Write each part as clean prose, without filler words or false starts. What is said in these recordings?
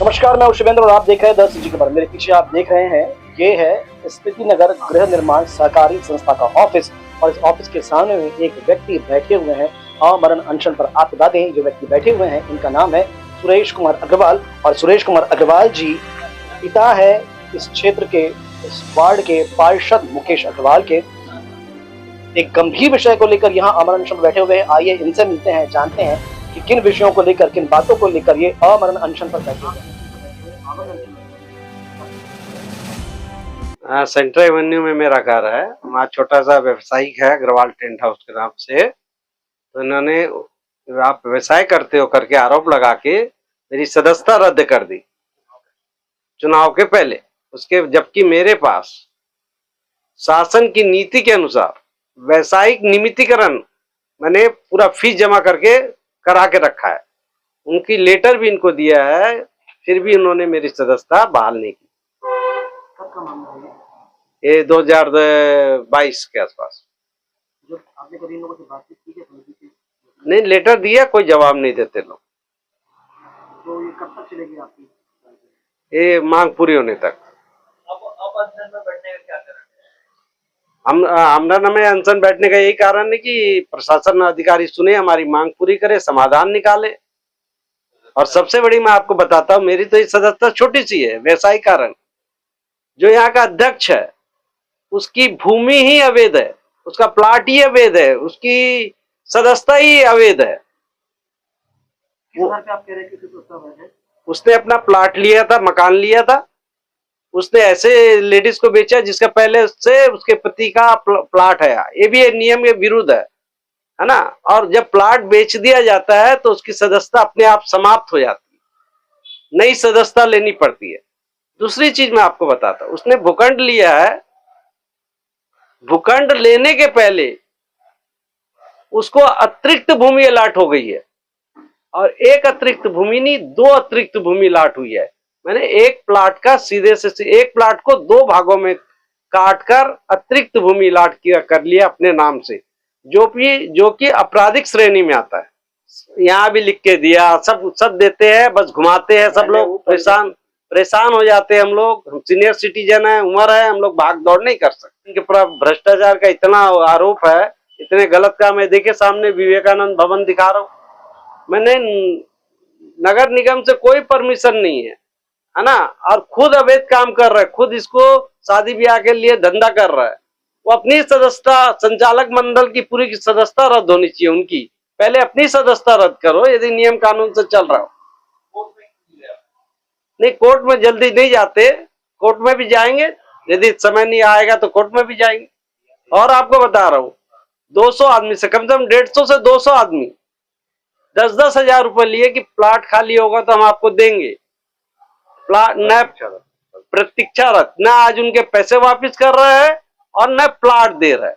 नमस्कार, मैं शुभेंद्र और आप देख रहे हैं 10 इंची खबर। मेरे पीछे आप देख रहे हैं, ये है स्मृति नगर गृह निर्माण सहकारी संस्था का ऑफिस और इस ऑफिस के सामने में एक व्यक्ति बैठे हुए हैं अमरण अनशन पर। आपको बता दें, जो व्यक्ति बैठे हुए हैं इनका नाम है सुरेश कुमार अग्रवाल और सुरेश कुमार अग्रवाल जी पिता है इस क्षेत्र के, इस वार्ड के पार्षद मुकेश अग्रवाल के। एक गंभीर विषय को लेकर यहाँ अमरण अनशन बैठे हुए हैं। आइए इनसे मिलते हैं, जानते हैं कि किन विषयों को लेकर, किन बातों को लेकर ये अमरण अनशन पर बैठे हुए हैं। सेंट्रल एवेन्यू में मेरा घर है। वहाँ छोटा सा व्यवसायिक है अग्रवाल टेंट हाउस के नाम से। तो इन्होंने आप व्यवसाय करते हो करके आरोप लगा के मेरी सदस्यता रद्द कर दी चुनाव के पहले। उसके जबकि मेरे पास शासन की नीति के अनुसार व्यवसायिक नियमितीकरण मैंने पूरा फीस जमा करके करा के रखा है। उनकी लेटर भी इनको दिया है, फिर भी उन्होंने मेरी सदस्यता बहाल नहीं की। ये 2022 के आसपास। आपने कभी इन लोगों से बातचीत की है? नहीं, लेटर दिया, कोई जवाब नहीं देते लोग। तो ये कब तक चलेगी आपकी? ये मांग पूरी होने तक। अब अनशन में बैठने का क्या कारण हम आमदन में अनशन बैठने का यही कारण है कि प्रशासन अधिकारी सुने, हमारी मांग पूरी करे, समाधान निकाले। और सबसे बड़ी मैं आपको बताता हूँ, मेरी तो ये सदस्यता छोटी सी है। व्यवसायिक कारण, जो यहाँ का अध्यक्ष है उसकी भूमि ही अवैध है, उसका प्लाट ही अवैध है, उसकी सदस्यता ही अवैध है। आप कह रहे हैं उसने अपना प्लाट लिया था, मकान लिया था, उसने ऐसे लेडीज को बेचा जिसका पहले से उसके पति का प्लाट है। ये भी नियम के विरुद्ध है ना। और जब प्लाट बेच दिया जाता है तो उसकी सदस्यता अपने आप समाप्त हो जाती है, नई सदस्यता लेनी पड़ती है। दूसरी चीज मैं आपको बताता हूं, उसने भूखंड लिया है। भूखंड लेने के पहले उसको अतिरिक्त भूमि अलाट हो गई है, और एक अतिरिक्त भूमि नहीं, 2 अतिरिक्त भूमि अलाट हुई है। मैंने एक प्लाट का सीधे से एक प्लाट को 2 भागों में काट कर अतिरिक्त भूमि अलाट किया कर लिया अपने नाम से, जो कि आपराधिक श्रेणी में आता है। यहाँ भी लिख के दिया, सब देते हैं, बस घुमाते हैं। सब लोग परेशान हो जाते हैं। हम लोग सीनियर सिटीजन है, उम्र है, हम लोग भाग दौड़ नहीं कर सकते। इनके पूरा भ्रष्टाचार का इतना आरोप है, इतने गलत काम है। देखिए सामने विवेकानंद भवन दिखा रहा हूँ मैंने, नगर निगम से कोई परमिशन नहीं है ना। और खुद अवैध काम कर रहा है, खुद इसको शादी ब्याह के लिए धंधा कर रहा है। वो अपनी सदस्यता, संचालक मंडल की पूरी की सदस्यता रद्द होनी चाहिए उनकी। पहले अपनी सदस्यता रद्द करो यदि नियम कानून से चल रहा हो। नहीं, कोर्ट में जल्दी नहीं जाते, कोर्ट में भी जाएंगे, यदि समय नहीं आएगा तो कोर्ट में भी जाएंगे। और आपको बता रहा हूँ, 200 आदमी से कम 150 से 200 आदमी 10-10 हजार रुपए लिए कि प्लाट खाली होगा तो हम आपको देंगे। प्लाट न प्रतीक्षारत, न आज उनके पैसे वापस कर रहे हैं और न प्लाट दे रहे हैं।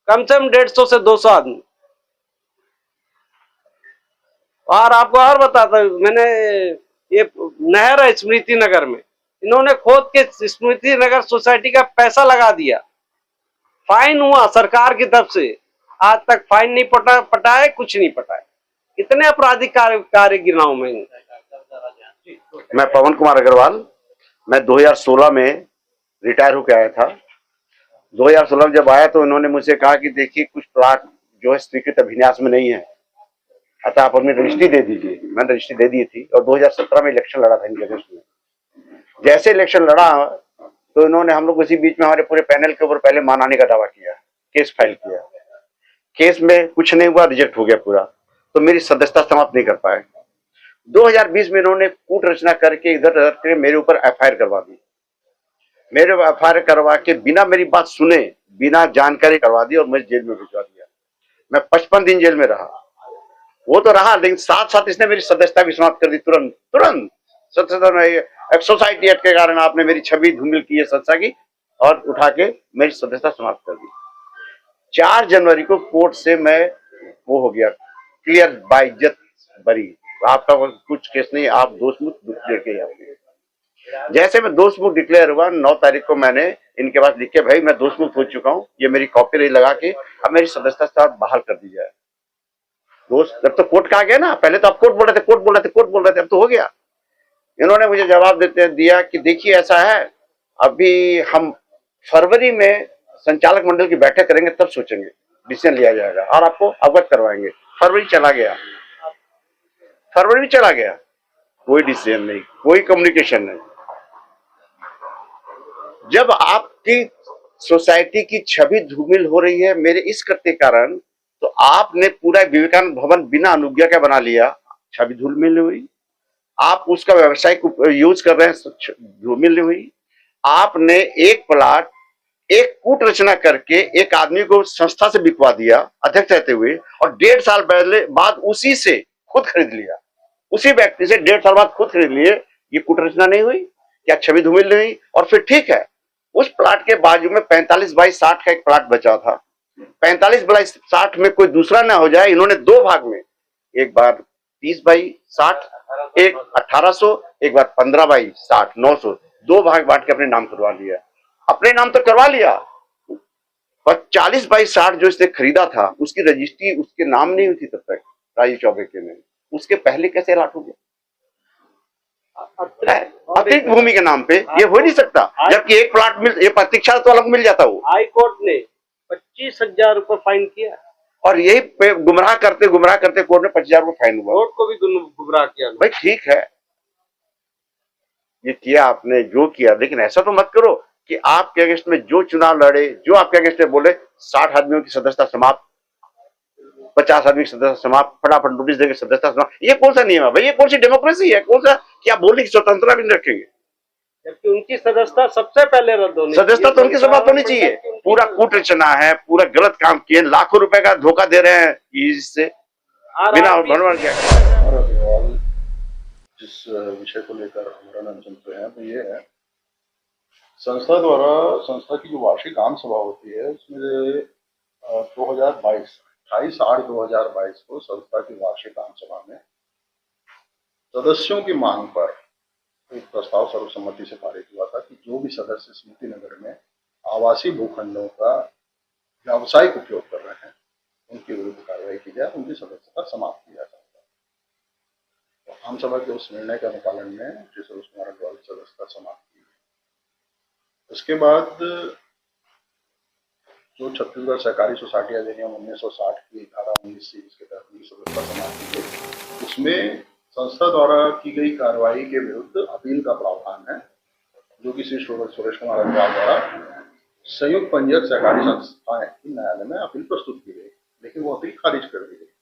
कम से कम 150 से 200 आदमी। और आपको और बताता हूँ, मैंने ये नहर है स्मृति नगर में, इन्होंने खोद के स्मृति नगर सोसाइटी का पैसा लगा दिया। फाइन हुआ सरकार की तरफ से, आज तक फाइन नहीं पटाए, कुछ नहीं पटाए। कितने आपराधिक कार्य गिनाऊं मैं पवन कुमार अग्रवाल, मैं 2016 में रिटायर होकर आया था। 2016 में जब आया तो इन्होंने मुझसे कहा कि देखिए कुछ प्लाट जो है स्वीकृत अभिन्यास में नहीं है, अतः आप अपनी रजिस्ट्री दे दीजिए। मैंने रजिस्ट्री दे दी थी और 2017 में इलेक्शन लड़ा था इनके अगेंस्ट में। जैसे इलेक्शन लड़ा तो इन्होंने हम लोग इसी बीच में हमारे पूरे पैनल के ऊपर पहले मानहानि का दावा किया, केस फाइल किया। केस में कुछ नहीं हुआ, रिजेक्ट हो गया पूरा, तो मेरी सदस्यता समाप्त नहीं कर पाए। 2020 में इन्होंने कूट रचना करके इधर उधर के मेरे ऊपर एफआईआर करवा दी। मेरे एफआईआर करवा के बिना मेरी बात सुने, बिना जानकारी करवा दी और मुझे जेल में भिजवा दिया। मैं 55 दिन जेल में रहा। वो तो रहा, लेकिन साथ साथ इसने मेरी सदस्यता भी समाप्त कर दी तुरंत। सदस्यता सोसाइटी एक्ट के कारण आपने मेरी छवि धूमिल की है सदस्यता की, और उठा के मेरी सदस्यता समाप्त कर दी। 4 जनवरी को कोर्ट से मैं वो हो गया, क्लियर बाइज्जत बरी। आपका कुछ केस नहीं, आप दोष मुक्त डिक्लेयर किए। जैसे मैं दोष मुक्त डिक्लेयर हुआ, 9 तारीख को मैंने इनके पास लिख के, भाई मैं दोष मुक्त हो चुका हूँ, ये मेरी कॉपी रही लगा के अब मेरी सदस्यता बहाल कर दी जाए। दोस्त जब तो कोर्ट का आ गया ना, पहले तो आप कोर्ट बोल रहे थे, अब तो हो गया। इन्होंने मुझे जवाब देते दिया कि देखिए ऐसा है, अभी हम फरवरी में संचालक मंडल की बैठक करेंगे तब सोचेंगे, डिसीजन लिया जाएगा और आपको अवगत करवाएंगे। फरवरी चला गया, फरवरी भी चला गया, कोई डिसीजन नहीं, कोई कम्युनिकेशन नहीं। जब आपकी सोसाइटी की छवि धूमिल हो रही है मेरे इस कृत्य के कारण, तो आपने पूरा विवेकानंद भवन बिना अनुज्ञा का बना लिया, छवि धूमिल हुई। आप उसका व्यवसायिक यूज कर रहे हैं, धूमिल हुई। आपने एक प्लाट एक कूट रचना करके एक आदमी को संस्था से बिकवा दिया अध्यक्ष रहते हुए, और 1.5 साल पहले बाद उसी से खुद खरीद लिया, उसी व्यक्ति से 1.5 साल बाद खुद खरीद लिए। ये कूट रचना नहीं हुई क्या? छवि धूमिल नहीं हुई? और फिर ठीक है, उस प्लाट के बाजू में 45 बाई 60 का एक प्लाट बचा था, 45 बाई 60 में कोई दूसरा ना हो जाए, इन्होंने दो भाग में, एक बार 30 बाई 60, एक 1800, एक बार 15 बाई 60, 900, दो भाग बांट के अपने नाम करवा लिया। अपने नाम तो करवा लिया, पर 40 बाई 60 जो इसने खरीदा था उसकी रजिस्ट्री उसके नाम नहीं हुई थी तब तक, राजीव चौबे के में, उसके पहले कैसे अलाट हो गया? अतिरिक्त भूमि के नाम पे ये हो नहीं सकता, जबकि एक प्लाट मिल, ये प्रतीक्षा तो अलग मिल जाता। वो हाई कोर्ट ने 25,000 रुपए फाइन किया, और यही गुमराह करते कोर्ट में 25,000 रुपए फाइन हुआ। कोर्ट को भी गुमराह किया। भाई ठीक है, ये किया आपने जो किया, लेकिन ऐसा तो मत करो कि आपके अगेंस्ट में जो चुनाव लड़े, जो आपके अगेंस्ट में बोले, 60 आदमियों की सदस्यता समाप्त, 50 आदमी की सदस्यता समाप्त, फटाफट नोटिस देकर सदस्यता समाप्त। ये कौन सा नियम है भाई? ये कौन सी डेमोक्रेसी है? कौन सा कि आप बोलने की स्वतंत्रता भी नहीं रखेंगे? जबकि उनकी सदस्यता सबसे पहले रद्द होनी, सदस्यता तो उनकी समाप्त होनी चाहिए। पूरा कूट रचना है, पूरा गलत काम किए, लाखों रुपए का धोखा दे रहे हैं इससे बिना भरभर के। जिस विषय को लेकर आमरण अनशन पे हैं, तो ये है संस्था द्वारा, संस्था की जो वार्षिक आम सभा होती है उसमें 2022 28/8/2022 को संस्था की वार्षिक आम सभा में सदस्यों की मांग पर एक प्रस्ताव सर्वसम्मति से पारित हुआ था कि जो भी सदस्य स्मृति नगर में आवासीय भूखंडों का व्यावसायिक उपयोग कर रहे हैं उनके विरुद्ध कार्रवाई की जाए, उनकी सदस्यता समाप्त की जाए। आम सभा के उस निर्णय के अनुपालन में श्री सुरेश कुमार अग्रवाल की सदस्यता समाप्त की। उसके बाद जो छत्तीसगढ़ सहकारी सोसाइटी अधिनियम 1960 की धारा 19C के तहत उनकी सदस्यता समाप्त की गई, उसमें संस्था द्वारा की गई कार्रवाई के विरुद्ध अपील का प्रावधान है, जो कि श्री सुरेश कुमार अग्रवाल द्वारा संयुक्त पंजीयक सहकारी संस्थाएं न्यायालय में अपील प्रस्तुत की गई, लेकिन वो अपील खारिज कर दी गई।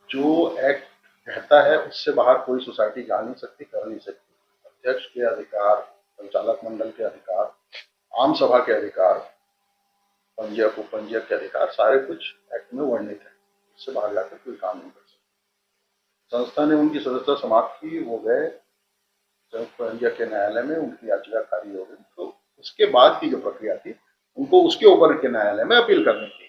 जो एक्ट कहता है उससे बाहर कोई सोसाइटी जा नहीं सकती, कर नहीं सकती। अध्यक्ष के अधिकार, संचालक मंडल के अधिकार, आम सभा के अधिकार, पंजीयक उपपंजीयक के अधिकार, सारे कुछ एक्ट में वर्णित है। इससे बाहर जाकर कोई काम नहीं कर सकता। संस्था ने उनकी सदस्यता समाप्त की, वो गए पंजीयक के न्यायालय में, उनकी याचिका खारिज हो गई। तो उसके बाद की जो प्रक्रिया थी, उनको उसके ऊपर के न्यायालय में अपील करनी थी।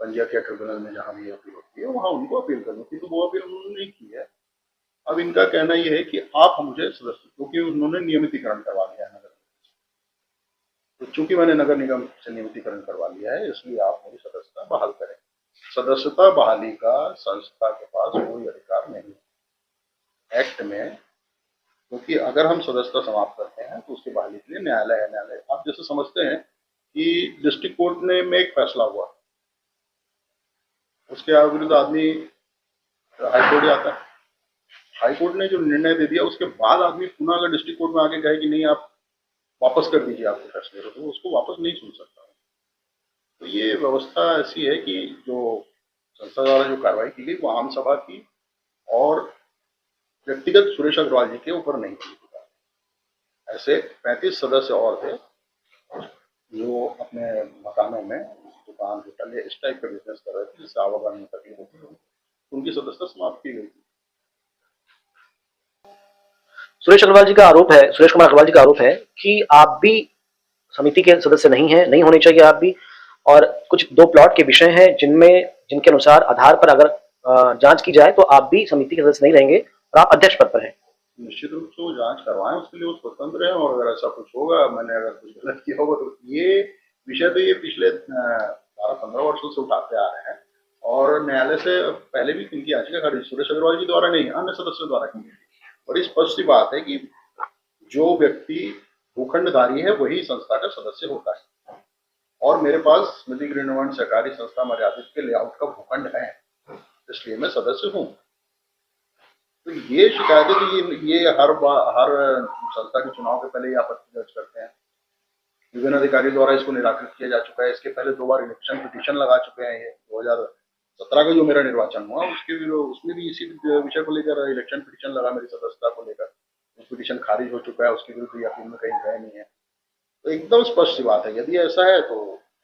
पंजीयक या ट्रिब्यूनल में जहां भी अपील होती है वहां उनको अपील करनी थी, तो वो अपील उन्होंने नहीं की है। अब इनका कहना यह है कि आप मुझे सदस्य, क्योंकि उन्होंने नियमितीकरण करवा लिया है नगर निगम से, तो चूंकि मैंने नगर निगम से नियमितीकरण करवा लिया है, इसलिए आप मेरी सदस्यता बहाल करें। सदस्यता बहाली का संस्था के पास कोई अधिकार नहीं है एक्ट में, क्योंकि अगर हम सदस्यता समाप्त करते हैं तो उसकी बहाली के लिए न्यायालय है। न्यायालय आप जैसे समझते हैं कि डिस्ट्रिक्ट कोर्ट में एक फैसला हुआ, उसके विरुद्ध आदमी हाईकोर्ट जाता है, हाईकोर्ट ने जो निर्णय दे दिया उसके बाद आदमी पुनः अगर डिस्ट्रिक्ट कोर्ट में आके कहे कि नहीं आप वापस कर दीजिए आपके फैसले को, तो उसको वापस नहीं सुन सकता। तो ये व्यवस्था ऐसी है कि जो संस्था द्वारा जो कार्रवाई की गई वो आम सभा की और व्यक्तिगत सुरेश अग्रवाल जी के ऊपर नहीं की। ऐसे 35 सदस्य और थे जो अपने मकानों में दुकान, होटल या इस टाइप का बिजनेस कर रहे थे, जिससे आवागमन में तकलीफ होती है, उनकी सदस्यता समाप्त की गई थी। सुरेश कुमार अग्रवाल जी का आरोप है कि आप भी समिति के सदस्य नहीं हैं, नहीं होने चाहिए आप भी, और कुछ 2 प्लॉट के विषय हैं जिनके अनुसार आधार पर अगर जांच की जाए तो आप भी समिति के सदस्य नहीं रहेंगे और आप अध्यक्ष पद पर हैं। निश्चित रूप से वो जांच करवाएं, उसके लिए वो स्वतंत्र है, और अगर ऐसा कुछ होगा, मैंने अगर कुछ गलत किया होगा, तो ये विषय तो ये पिछले 12-15 वर्षों से उठाते आ रहे हैं, और न्यायालय से पहले भी इनकी याचिका खारिज सुरेश अग्रवाल जी द्वारा नहीं, अन्य सदस्यों द्वारा की गई। बड़ी स्पष्ट सी बात है कि जो व्यक्ति भूखंडधारी है वही संस्था का सदस्य होता है, और मेरे पास स्मृति गृह निर्माण सहकारी संस्था मर्यादित के लेआउट का भूखंड है, इसलिए मैं सदस्य हूँ। तो ये शिकायतें तो ये हर संस्था के चुनाव के पहले ये आपत्ति दर्ज करते हैं। विभिन्न अधिकारियों द्वारा इसको निराकृत किया जा चुका है। इसके पहले 2 बार इलेक्शन पिटीशन लगा चुके हैं। ये 2017 का जो मेरा निर्वाचन हुआ उसमें भी इसी विषय को लेकर इलेक्शन पिटीशन लगा, मेरी सदस्यता को लेकर। वो पिटीशन खारिज हो चुका है, उसके विरुद्ध अपील में कहीं गए नहीं है। तो एकदम स्पष्ट सी बात है, यदि ऐसा है तो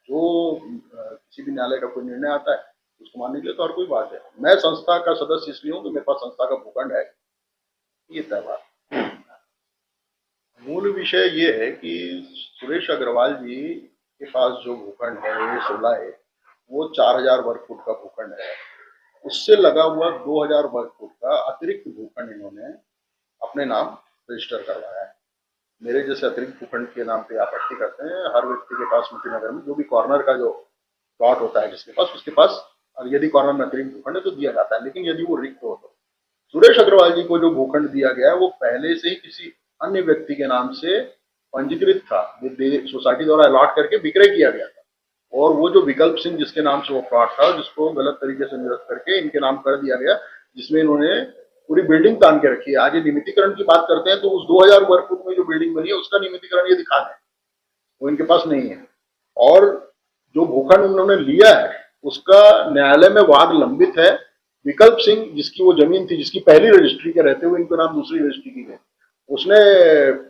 जो किसी भी न्यायालय का कोई निर्णय आता है उसको मानने के लिए तो हर कोई बात है। मैं संस्था का सदस्य इसलिए हूँ कि मेरे पास संस्था का भूखंड है, ये तय बात। मूल विषय ये है कि सुरेश अग्रवाल जी के पास जो भूखंड है ये 16 है, वो 4000 वर्ग फुट का भूखंड है। उससे लगा हुआ 2000 वर्ग फुट का अतिरिक्त भूखंड इन्होंने अपने नाम रजिस्टर करवाया है। मेरे जैसे अतिरिक्त भूखंड के नाम पे आपत्ति करते हैं। हर व्यक्ति के पास स्मृति नगर में जो भी कॉर्नर का जो प्लॉट होता है जिसके पास, उसके पास यदि कॉर्नर में अतिरिक्त भूखंड है तो दिया जाता है, लेकिन यदि वो रिक्त हो तो। सुरेश अग्रवाल जी को जो भूखंड दिया गया है वो पहले से ही किसी अन्य व्यक्ति के नाम से पंजीकृत था, सोसाइटी द्वारा अलॉट करके विक्रय किया गया था। और वो जो विकल्प सिंह जिसके नाम से वो प्लॉट था, जिसको गलत तरीके से निरस्त करके इनके नाम कर दिया गया, जिसमें इन्होंने पूरी बिल्डिंग तान के रखी है। आज ये नियमितीकरण की बात करते हैं तो उस 2000 वर्ग फुट में जो बिल्डिंग बनी है उसका नियमितीकरण ये दिखा दें, वो इनके पास नहीं है। और जो भूखंड उन्होंने लिया है उसका न्यायालय में वाद लंबित है। विकल्प सिंह जिसकी वो जमीन थी, जिसकी पहली रजिस्ट्री के रहते हुए इनको नाम दूसरी रजिस्ट्री की गई, उसने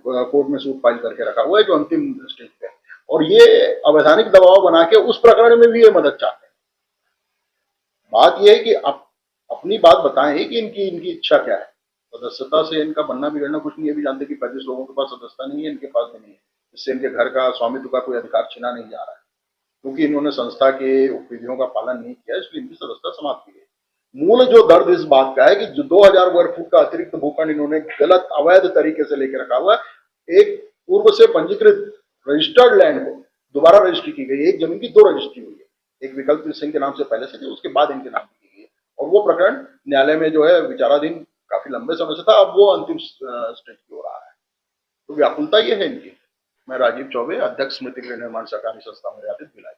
कोर्ट में सूट फाइल करके रखा हुआ है जो अंतिम स्टेज पे है। और ये अवैधानिक दबाव बना के उस प्रकरण में भी ये मदद चाहते हैं। बात यह है कि अपनी बात बताएं कि इनकी इच्छा क्या है। सदस्यता से इनका बनना बिगड़ना कुछ नहीं है। भी जानते कि 35 लोगों के पास सदस्यता नहीं है, इनके पास भी नहीं है। इससे इनके घर का स्वामित्व का कोई अधिकार छीना नहीं जा रहा है, क्योंकि इन्होंने संस्था के उपविधियों का पालन नहीं किया, इसलिए इनकी सदस्यता समाप्त की गई। मूल जो दर्द इस बात का है कि जो 2000 वर्ग फुट का अतिरिक्त भूखंड इन्होंने गलत अवैध तरीके से लेकर रखा हुआ है। एक पूर्व से पंजीकृत रजिस्टर्ड लैंड को दोबारा रजिस्ट्री की गई। एक जमीन की 2 रजिस्ट्री हुई है, एक विकल्प सिंह के नाम से पहले से थी, उसके बाद इनके नाम की गई है। और वो प्रकरण न्यायालय में जो है विचाराधीन काफी लंबे समय से था, अब वो अंतिम स्टेज की ओर आ रहा है। तो व्याकुलता ये है इनकी। मैं राजीव चौबे, अध्यक्ष स्मृति गृह निर्माण सहकारी संस्था मर्यादित, भिलाई।